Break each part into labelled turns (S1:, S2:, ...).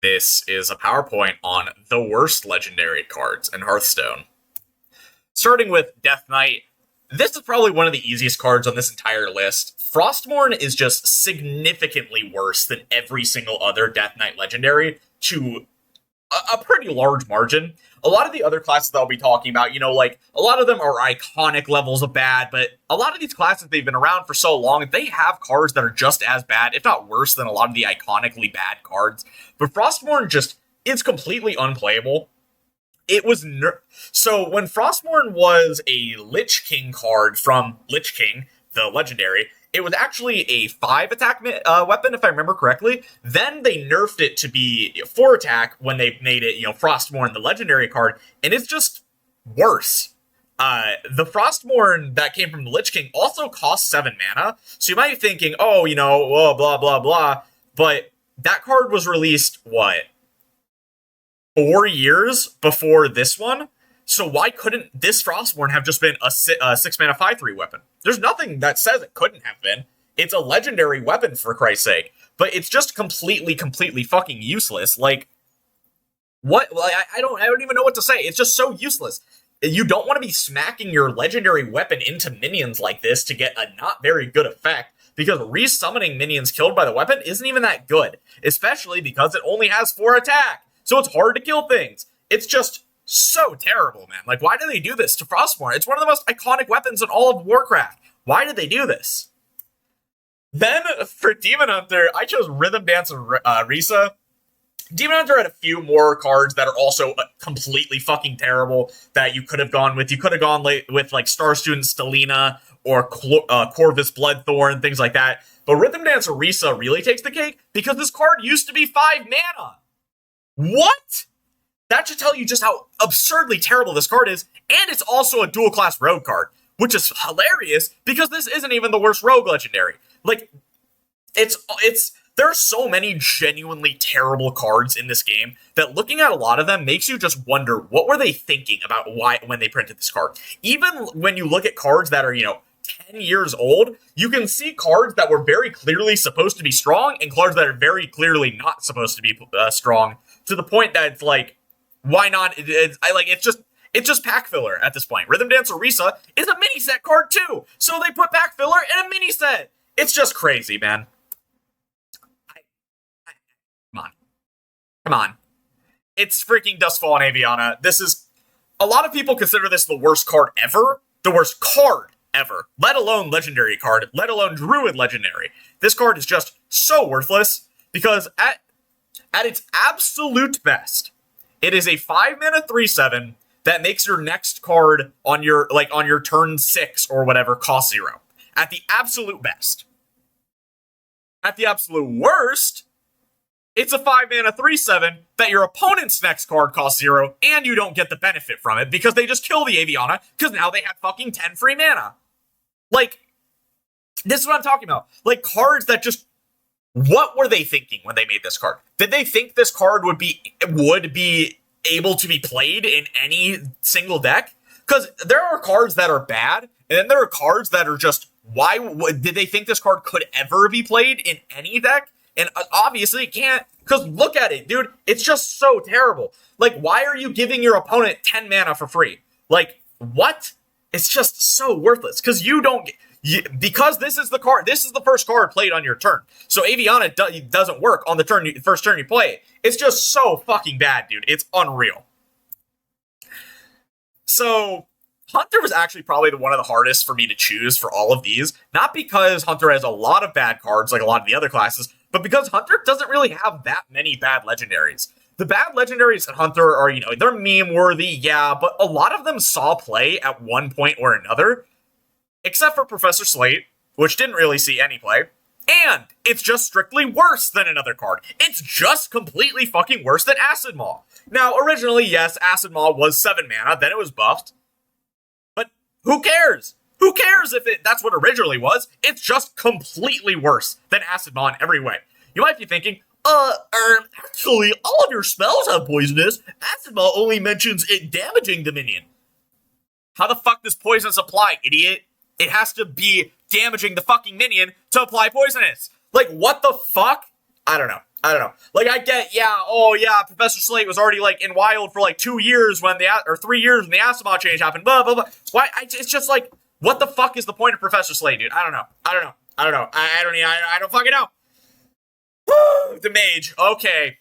S1: This is a PowerPoint on the worst legendary cards in Hearthstone. Starting with Death Knight, this is probably one of the easiest cards on this entire list. Frostmourne is just significantly worse than every single other Death Knight legendary to a pretty large margin. A lot of the other classes that I'll be talking about, like a lot of them are iconic levels of bad, but a lot of these classes, they've been around for so long, they have cards that are just as bad, if not worse than a lot of the iconically bad cards. But Frostmourne just is completely unplayable. It was so when Frostmourne was a Lich King card from Lich King, the legendary, it was actually a 5 attack weapon, if I remember correctly. Then they nerfed it to be 4 attack when they made it, Frostmourne, the legendary card, and it's just worse. The Frostmourne that came from the Lich King also costs 7 mana, so you might be thinking, oh, blah, blah, blah, but that card was released, 4 years before this one? So why couldn't this Frostmourne have just been a 6 mana 5/3 weapon? There's nothing that says it couldn't have been. It's a legendary weapon, for Christ's sake. But it's just completely fucking useless. Like, what? Like, I don't even know what to say. It's just so useless. You don't want to be smacking your legendary weapon into minions like this to get a not very good effect, because resummoning minions killed by the weapon isn't even that good, especially because it only has 4 attack. So it's hard to kill things. It's just so terrible, man. Like, why do they do this to Frostmourne? It's one of the most iconic weapons in all of Warcraft. Why did they do this? Then, for Demon Hunter, I chose Rhythm Dance and Risa. Demon Hunter had a few more cards that are also completely fucking terrible that you could have gone with. You could have gone with, like, Star Student Stelina or Corvus Bloodthorn, things like that. But Rhythm Dance and Risa really takes the cake because this card used to be 5 mana. What? That should tell you just how absurdly terrible this card is, and it's also a dual-class rogue card, which is hilarious because this isn't even the worst rogue legendary. Like, there are so many genuinely terrible cards in this game that looking at a lot of them makes you just wonder, what were they thinking about when they printed this card? Even when you look at cards that are, 10 years old, you can see cards that were very clearly supposed to be strong and cards that are very clearly not supposed to be strong, to the point that it's like, why not? It's just pack filler at this point. Rhythm Dance Orisa is a mini set card too, so they put pack filler in a mini set. It's just crazy, man. Come on. It's freaking Dustfall and Aviana. This is, a lot of people consider this the worst card ever. The worst card ever. Let alone legendary card. Let alone Druid legendary. This card is just so worthless because at its absolute best, it is a 5 mana 3/7 that makes your next card on your turn 6 or whatever cost 0. At the absolute best. At the absolute worst, it's a 5 mana 3/7 that your opponent's next card costs 0 and you don't get the benefit from it because they just kill the Aviana because now they have fucking 10 free mana. Like, this is what I'm talking about. Like, cards that just, what were they thinking when they made this card? Did they think this card would be able to be played in any single deck? Because there are cards that are bad, and then there are cards that are just, did they think this card could ever be played in any deck? And obviously it can't, because look at it, dude. It's just so terrible. Like, why are you giving your opponent 10 mana for free? Like, what? It's just so worthless, because because this is the first card played on your turn. So Aviana doesn't work on the first turn you play it. It's just so fucking bad, dude. It's unreal. So Hunter was actually probably one of the hardest for me to choose for all of these. Not because Hunter has a lot of bad cards like a lot of the other classes, but because Hunter doesn't really have that many bad legendaries. The bad legendaries at Hunter are, they're meme-worthy, yeah, but a lot of them saw play at one point or another. Except for Professor Slate, which didn't really see any play. And it's just strictly worse than another card. It's just completely fucking worse than Acid Maw. Now, originally, yes, Acid Maw was 7 mana, then it was buffed. But who cares? Who cares if that's what originally was? It's just completely worse than Acid Maw in every way. You might be thinking, actually, all of your spells have poisonous. Acid Maw only mentions it damaging the minion. How the fuck does poisonous apply, idiot? It has to be damaging the fucking minion to apply poisonous. Like, what the fuck? I don't know. I don't know. Like, I get, yeah, oh yeah, Professor Slate was already like in Wild for like 2 years when or 3 years when the Asimov change happened. Blah blah blah. Why? It's just like, what the fuck is the point of Professor Slate, dude? I don't know. I don't know. I don't fucking know. The Mage. Okay,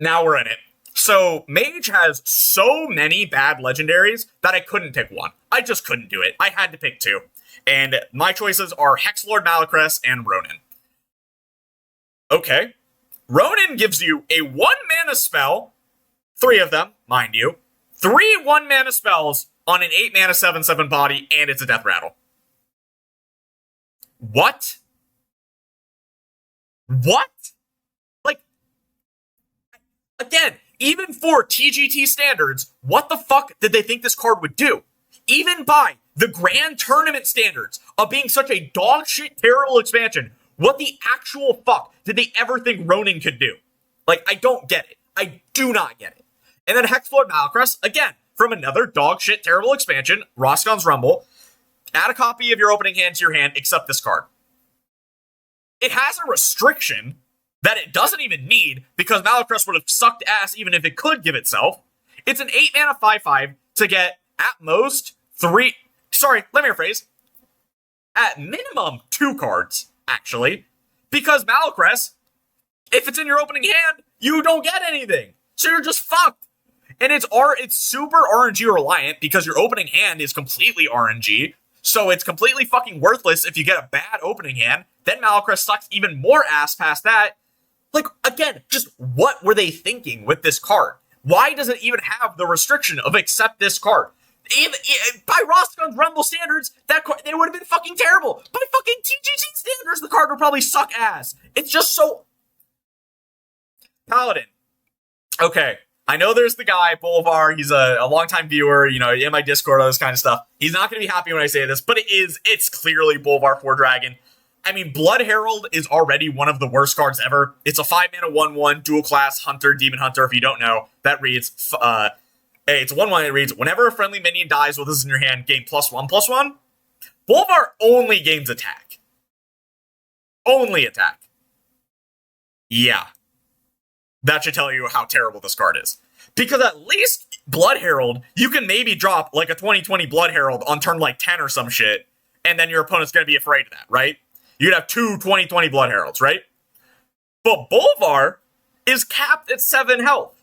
S1: now we're in it. So Mage has so many bad legendaries that I couldn't pick one. I just couldn't do it. I had to pick two, and my choices are Hexlord Malacrest and Ronin. Okay. Ronin gives you a 1-mana spell, 3 of them, mind you, 3 1-mana spells on an 8-mana 7/7 body, and it's a death rattle. What? What? Like, again, even for TGT standards, what the fuck did they think this card would do? Even by the grand tournament standards of being such a dog shit terrible expansion, what the actual fuck did they ever think Ronin could do? Like, I don't get it. I do not get it. And then Hexlord Malacrest, again, from another dog shit terrible expansion, Roscon's Rumble, add a copy of your opening hand to your hand, except this card. It has a restriction that it doesn't even need, because Malacrest would have sucked ass even if it could give itself. It's an 8-mana 5/5 to get, at most, 3... Sorry, let me rephrase. At minimum, 2 cards. Actually, because Malacrest, if it's in your opening hand, you don't get anything, so you're just fucked. And it's super RNG reliant because your opening hand is completely RNG, so it's completely fucking worthless if you get a bad opening hand. Then Malacrest sucks even more ass past that. Like, again, just what were they thinking with this card? Why does it even have the restriction of accept this card? Even by Roscon's Rumble standards, that card, they would have been fucking terrible. By fucking TGT standards, the card would probably suck ass. It's just so... Paladin. Okay, I know there's the guy, Bolvar, he's a longtime viewer, you know, in my Discord, all this kind of stuff. He's not going to be happy when I say this, but it's clearly Bolvar 4 Dragon. I mean, Blood Herald is already one of the worst cards ever. It's a 5-mana 1/1, dual class, Hunter, Demon Hunter, if you don't know. That reads... it's 1/1, it reads, whenever a friendly minion dies with this in your hand, gain +1/+1. Bolvar only gains attack. Only attack. Yeah. That should tell you how terrible this card is. Because at least Blood Herald, you can maybe drop like a 20/20 Blood Herald on turn like 10 or some shit, and then your opponent's going to be afraid of that, right? You'd have 2 20/20 Blood Heralds, right? But Bolvar is capped at 7 health.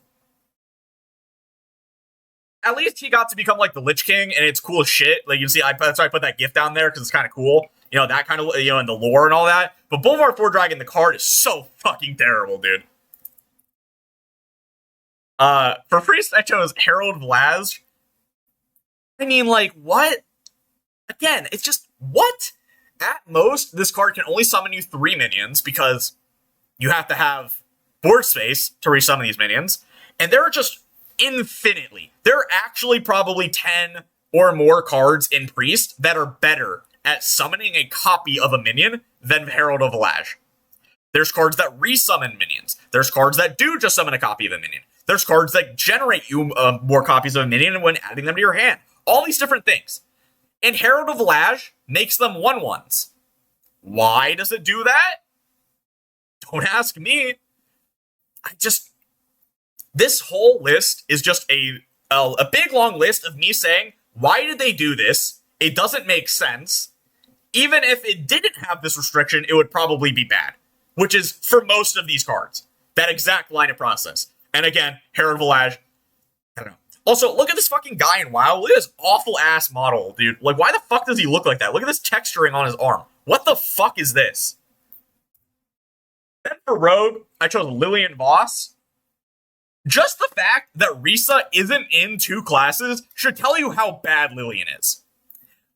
S1: At least he got to become like the Lich King, and it's cool as shit. Like, you see, that's why I put that gift down there, because it's kind of cool. You know, that kind of, you know, and the lore and all that. But Bolvar 4 Dragon, the card is so fucking terrible, dude. For Priest, I chose Herald Vlaz. I mean, like, what? Again, it's just, what? At most, this card can only summon you 3 minions, because you have to have board space to resummon these minions. And there are just infinitely. There are actually probably 10 or more cards in Priest that are better at summoning a copy of a minion than Herald of Vlaj. There's cards that resummon minions. There's cards that do just summon a copy of a minion. There's cards that generate you more copies of a minion when adding them to your hand. All these different things. And Herald of Vlaj makes them 1/1s. Why does it do that? Don't ask me. This whole list is just a big long list of me saying, why did they do this? It doesn't make sense. Even if it didn't have this restriction, it would probably be bad. Which is for most of these cards. That exact line of process. And again, Herald Vlaj, I don't know. Also, look at this fucking guy in WoW. Look at this awful ass model, dude. Like, why the fuck does he look like that? Look at this texturing on his arm. What the fuck is this? Then for Rogue, I chose Lillian Voss. Just the fact that Risa isn't in 2 classes should tell you how bad Lillian is.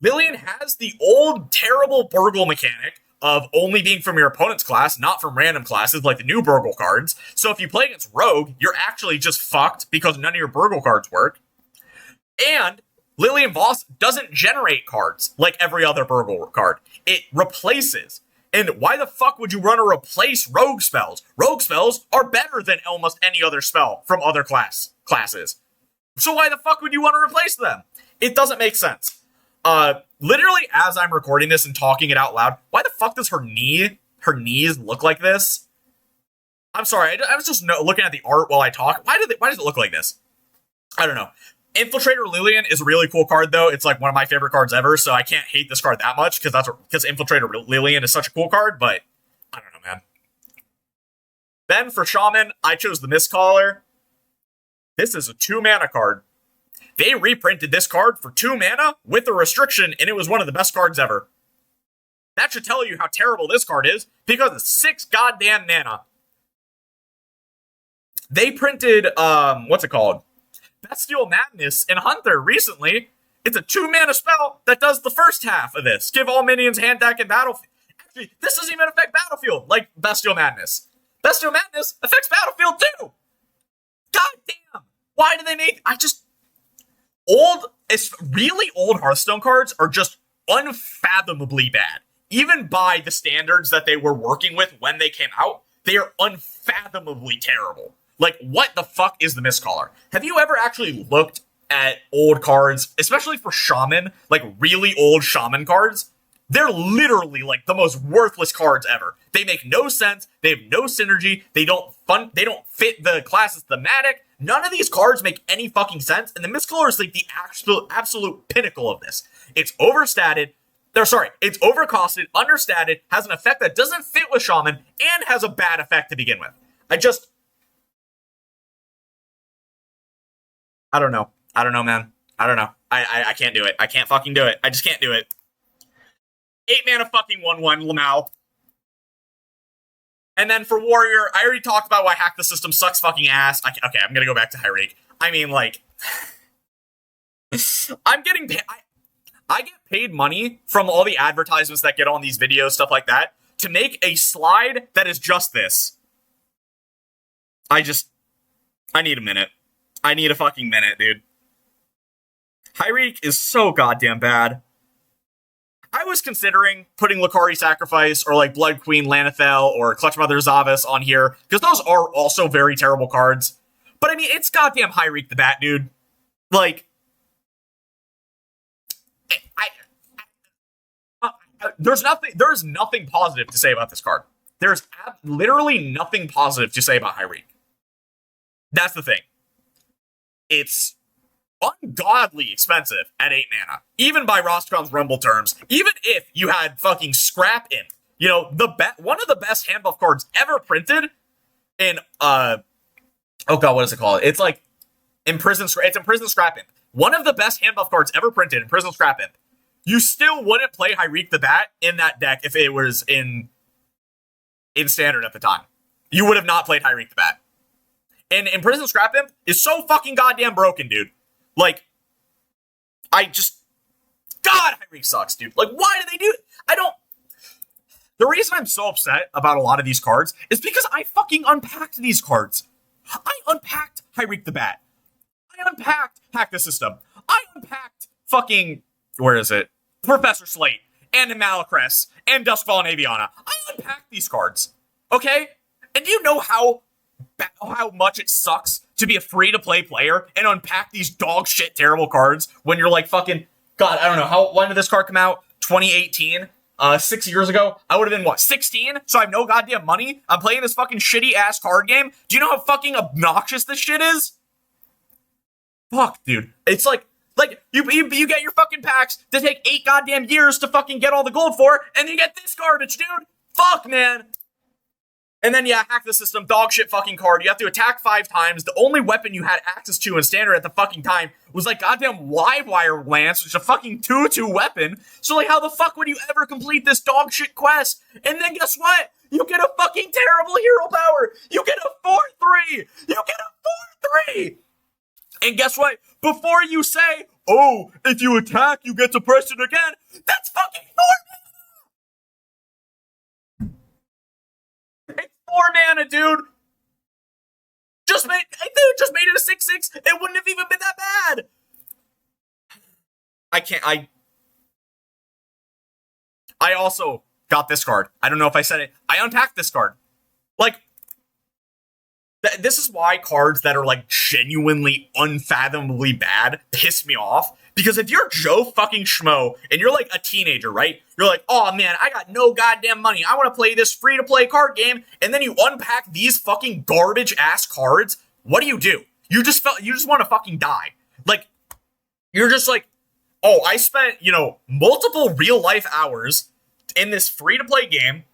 S1: Lillian has the old, terrible Burgle mechanic of only being from your opponent's class, not from random classes like the new Burgle cards. So if you play against Rogue, you're actually just fucked because none of your Burgle cards work. And Lillian Voss doesn't generate cards like every other Burgle card. It replaces. And why the fuck would you run or replace Rogue spells? Rogue spells are better than almost any other spell from other classes. So why the fuck would you want to replace them? It doesn't make sense. Literally, as I'm recording this and talking it out loud, why the fuck does her knees look like this? I'm sorry, I was just looking at the art while I talk. Why does it look like this? I don't know. Infiltrator Lillian is a really cool card, though. It's like one of my favorite cards ever, so I can't hate this card that much because Infiltrator Lillian is such a cool card. But I don't know, man. Then for Shaman, I chose the Mistcaller. This is a 2-mana card. They reprinted this card for 2 mana with a restriction, and it was one of the best cards ever. That should tell you how terrible this card is, because it's 6 goddamn mana. They printed, what's it called? Bestial Madness in Hunter recently. It's a 2-mana spell that does the first half of this. Give all minions hand deck and battlefield. Actually, this doesn't even affect battlefield like Bestial Madness. Bestial Madness affects battlefield too. God damn. Why do they make... really old Hearthstone cards are just unfathomably bad. Even by the standards that they were working with when they came out, they are unfathomably terrible. Like, what the fuck is the Mistcaller? Have you ever actually looked at old cards, especially for Shaman, like really old Shaman cards? They're literally like the most worthless cards ever. They make no sense. They have no synergy. They don't fit the class's thematic. None of these cards make any fucking sense. And the Mistcaller is like the absolute pinnacle of this. It's overstated. It's overcosted, understated, has an effect that doesn't fit with Shaman, and has a bad effect to begin with. I don't know. I don't know, man. I don't know. I can't do it. I can't fucking do it. I just can't do it. 8 mana fucking 1/1 Lamau. And then for Warrior, I already talked about why Hack the System sucks fucking ass. Okay, I'm gonna go back to Hyreek. I mean, like, I'm getting paid. I get paid money from all the advertisements that get on these videos, stuff like that, to make a slide that is just this. I need a minute. I need a fucking minute, dude. Hyreek is so goddamn bad. I was considering putting Lucari Sacrifice or like Blood Queen Lanethel or Clutch Mother Zavis on here, because those are also very terrible cards. But I mean, it's goddamn Hyreek the Bat, dude. Like, there's nothing positive to say about this card. There's literally nothing positive to say about Hyreek. That's the thing. It's ungodly expensive at 8 mana, even by Rostron's Rumble terms. Even if you had fucking Scrap Imp, you know, one of the best hand buff cards ever printed in oh god, what is it called? It's like Imprisoned Scrap Imp. One of the best hand buff cards ever printed, Imprisoned Scrap Imp. You still wouldn't play Hyreek the Bat in that deck if it was in Standard at the time. You would have not played Hyreek the Bat. And Imprisoned Scrap Imp is so fucking goddamn broken, dude. Like, God, Hyreek sucks, dude. Like, why do they do it? The reason I'm so upset about a lot of these cards is because I fucking unpacked these cards. I unpacked Hyreek the Bat. I unpacked Hack the System. I unpacked fucking, where is it? Professor Slate, and Malacrest, and Duskfall and Aviana. I unpacked these cards, okay? And do you know how much it sucks to be a free-to-play player and unpack these dog shit terrible cards when you're like fucking, God, I don't know, when did this card come out? 2018? 6 years ago? I would have been, 16? So I have no goddamn money? I'm playing this fucking shitty-ass card game? Do you know how fucking obnoxious this shit is? Fuck, dude. It's like you get your fucking packs that take 8 goddamn years to fucking get all the gold for, and you get this garbage, dude. Fuck, man. And then, yeah, Hack the System, dog shit fucking card. You have to attack 5 times. The only weapon you had access to in Standard at the fucking time was like goddamn Livewire Lance, which is a fucking 2/2 weapon. So like, how the fuck would you ever complete this dog shit quest? And then guess what? You get a fucking terrible hero power. You get a 4/3. You get a 4/3. And guess what? Before you say, oh, if you attack, you get to press it again, that's fucking 4 mana! It's 4 mana, dude! Just made it a 6/6, it wouldn't have even been that bad! I also got this card. I don't know if I said it. I unpacked this card. Like, this is why cards that are like genuinely unfathomably bad piss me off, Because if you're Joe fucking Schmo and you're like a teenager, right? You're like, oh man, I got no goddamn money. I want to play this free-to-play card game. And then you unpack these fucking garbage-ass cards. What do? You just want to fucking die. Like, you're just like, oh, I spent, multiple real-life hours in this free-to-play game.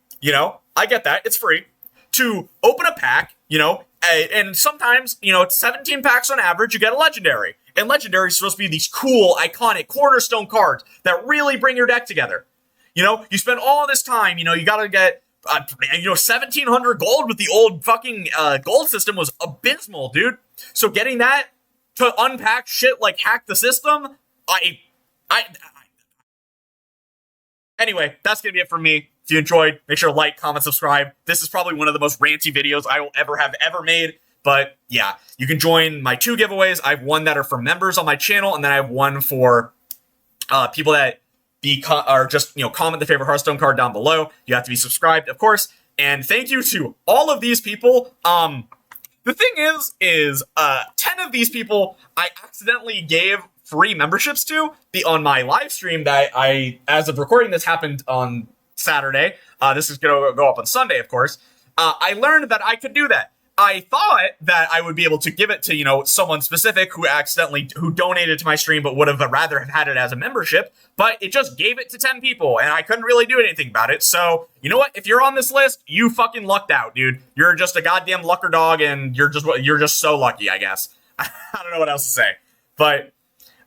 S1: I get that. It's free. To open a pack, and sometimes, it's 17 packs on average, you get a legendary. And legendary is supposed to be these cool, iconic cornerstone cards that really bring your deck together. You spend all this time, you gotta get, 1,700 gold with the old fucking gold system was abysmal, dude. So getting that to unpack shit like hack the system, Anyway, that's gonna be it for me. If you enjoyed, make sure to like, comment, subscribe. This is probably one of the most ranty videos I will ever made. But yeah, you can join my 2 giveaways. I have one that are for members on my channel, and then I have one for people that comment the favorite Hearthstone card down below. You have to be subscribed, of course. And thank you to all of these people. The thing is 10 of these people I accidentally gave free memberships to on my live stream that as of recording this, happened on Saturday. This is going to go up on Sunday, of course. I learned that I could do that. I thought that I would be able to give it to, someone specific who donated to my stream, but would have rather have had it as a membership, but it just gave it to 10 people, and I couldn't really do anything about it. So, you know what? If you're on this list, you fucking lucked out, dude. You're just a goddamn lucker dog, and you're just so lucky, I guess. I don't know what else to say. But,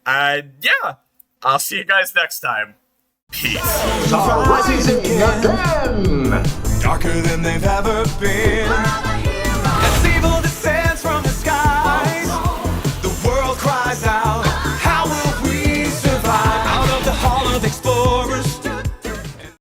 S1: yeah. I'll see you guys next time. Peace.
S2: Darker than they've ever been.